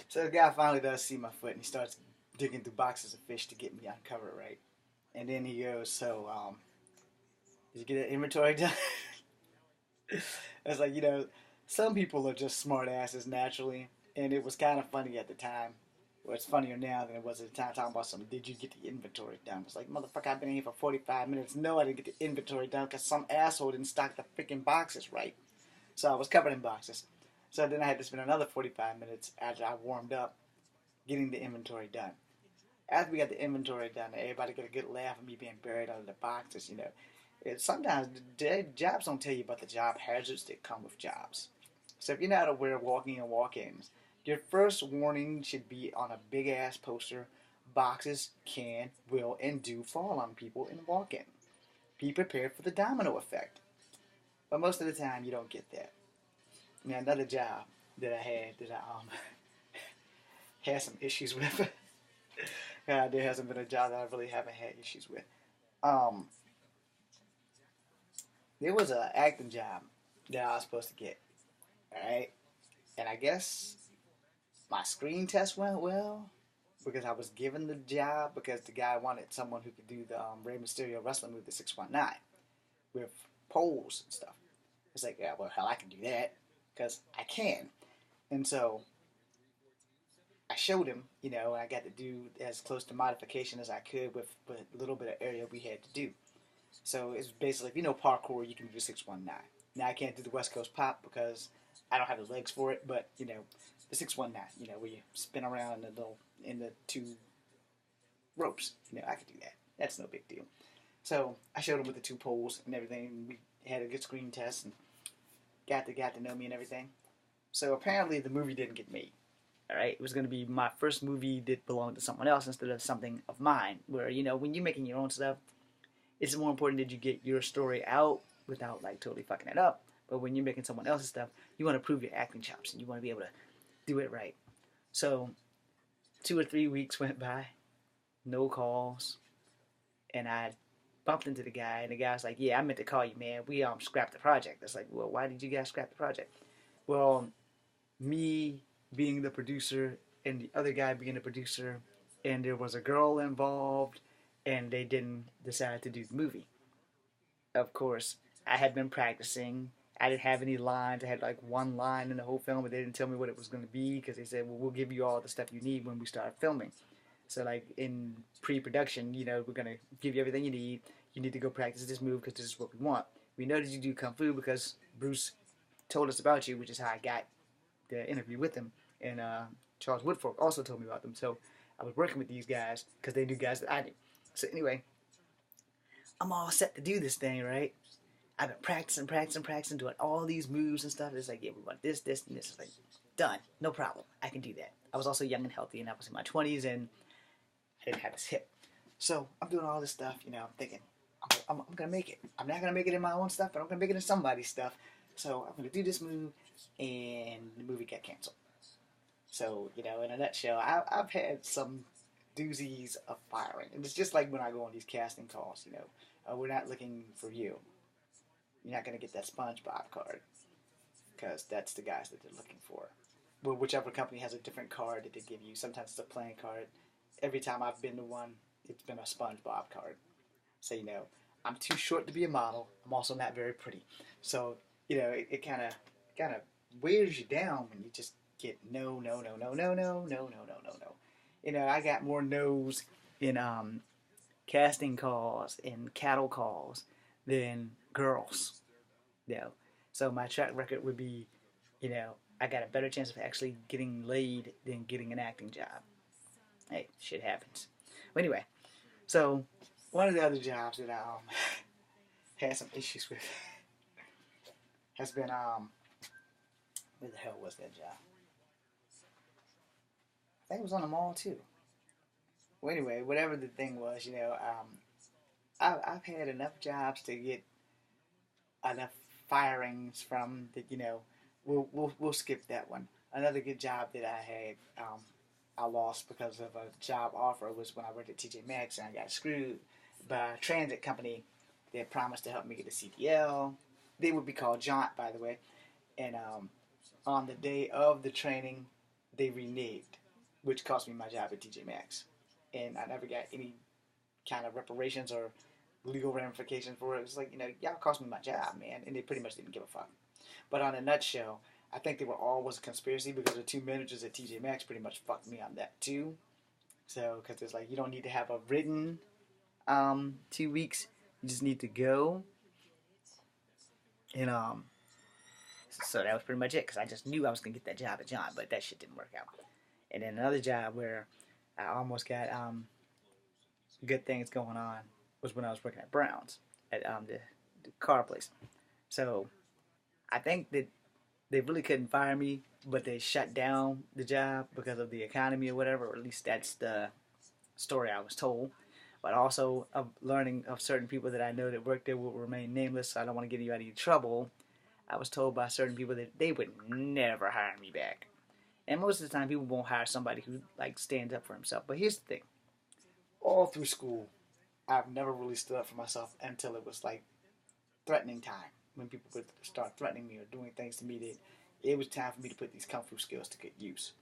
So the guy finally does see my foot, and he starts digging through boxes of fish to get me uncovered, right? And then he goes, "So, did you get an inventory done?" It's like, some people are just smart asses naturally, and it was kind of funny at the time. Well, it's funnier now than it was at the time talking about something. Did you get the inventory done? It's like, motherfucker, I've been in here for 45 minutes. No, I didn't get the inventory done because some asshole didn't stock the freaking boxes right. So I was covered in boxes. So then I had to spend another 45 minutes after I warmed up getting the inventory done. After we got the inventory done, everybody got a good laugh at me being buried under the boxes. Sometimes jobs don't tell you about the job hazards that come with jobs. So if you're not aware of walking and walk-ins, your first warning should be on a big ass poster. Boxes can, will, and do fall on people in walk-in. Be prepared for the domino effect. But most of the time, you don't get that. Now, another job that I had that I had some issues with. There hasn't been a job that I really haven't had issues with. Um, there was an acting job that I was supposed to get. All right, and I guess my screen test went well because I was given the job because the guy wanted someone who could do the Rey Mysterio wrestling move, the 619, with poles and stuff. It's like, yeah, well, hell, I can do that because I can. And so I showed him, and I got to do as close to modification as I could with a little bit of area we had to do. So it's basically, if you know parkour, you can do 619. Now I can't do the West Coast pop because I don't have the legs for it, but the 619, where you spin around in the two ropes, I could do that. That's no big deal. So I showed him with the two poles and everything. We had a good screen test and got to know me and everything. So apparently the movie didn't get made. All right, it was going to be my first movie that belonged to someone else instead of something of mine. Where when you're making your own stuff, it's more important that you get your story out without like totally fucking it up. But when you're making someone else's stuff, you want to prove your acting chops and you want to be able to do it right. So 2 or 3 weeks went by, no calls, and I bumped into the guy, and the guy was like, "Yeah, I meant to call you, man. We scrapped the project." It's like, well, why did you guys scrap the project? Well, me being the producer and the other guy being the producer, and there was a girl involved, and they didn't decide to do the movie. Of course, I had been practicing. I didn't have any lines. I had like one line in the whole film, but they didn't tell me what it was going to be because they said, well, we'll give you all the stuff you need when we start filming. So like in pre-production, we're going to give you everything you need. You need to go practice this move because this is what we want. We know that you do Kung Fu because Bruce told us about you, which is how I got the interview with him. And Charles Woodfork also told me about them. So I was working with these guys because they knew guys that I knew. So anyway, I'm all set to do this thing, right? I've been practicing, doing all these moves and stuff. It's like, yeah, we want this, and this. It's like, done. No problem. I can do that. I was also young and healthy, and I was in my 20s, and I didn't have this hip. So I'm doing all this stuff, I'm thinking, I'm going to make it. I'm not going to make it in my own stuff, but I'm going to make it in somebody's stuff. So I'm going to do this move, and the movie got canceled. So, in a nutshell, I've had some doozies of firing. And it's just like when I go on these casting calls, we're not looking for you. You're not going to get that SpongeBob card because that's the guys that they're looking for. Well, whichever company has a different card that they give you. Sometimes it's a playing card. Every time I've been to one, it's been a SpongeBob card. So, I'm too short to be a model. I'm also not very pretty. So, it kind of wears you down when you just get no. I got more no's in casting calls and cattle calls than girls. So my track record would be, I got a better chance of actually getting laid than getting an acting job. Hey, shit happens. Well, anyway, so one of the other jobs that I had some issues with has been where the hell was that job? I think it was on the mall too. Well, anyway, whatever the thing was, I've had enough jobs to get enough firings from that. We'll skip that one. Another good job that I had, I lost because of a job offer was when I worked at TJ Maxx and I got screwed by a transit company that promised to help me get a CDL. They would be called Jaunt, by the way. And on the day of the training, they reneged, which cost me my job at TJ Maxx, and I never got any kind of reparations or legal ramifications for it. It was like, y'all cost me my job, man, and they pretty much didn't give a fuck. But on a nutshell, I think they were all was a conspiracy because the two managers at TJ Maxx pretty much fucked me on that too. So, because it's like you don't need to have a written 2 weeks, you just need to go, and so that was pretty much it. Because I just knew I was gonna get that job at John, but that shit didn't work out. And then another job where I almost got good things going on was when I was working at Brown's at the car place. So I think that they really couldn't fire me, but they shut down the job because of the economy or whatever, or at least that's the story I was told. But also of learning of certain people that I know that work there will remain nameless, so I don't want to get anybody in trouble. I was told by certain people that they would never hire me back. And most of the time, people won't hire somebody who like stands up for himself. But here's the thing: all through school, I've never really stood up for myself until it was like threatening time. When people would start threatening me or doing things to me, that it was time for me to put these kung fu skills to good use.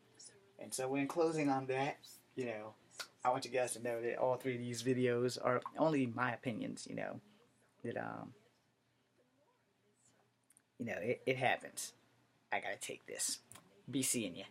And so, in closing on that, I want you guys to know that all three of these videos are only my opinions. That it happens. I gotta take this. Be seeing you.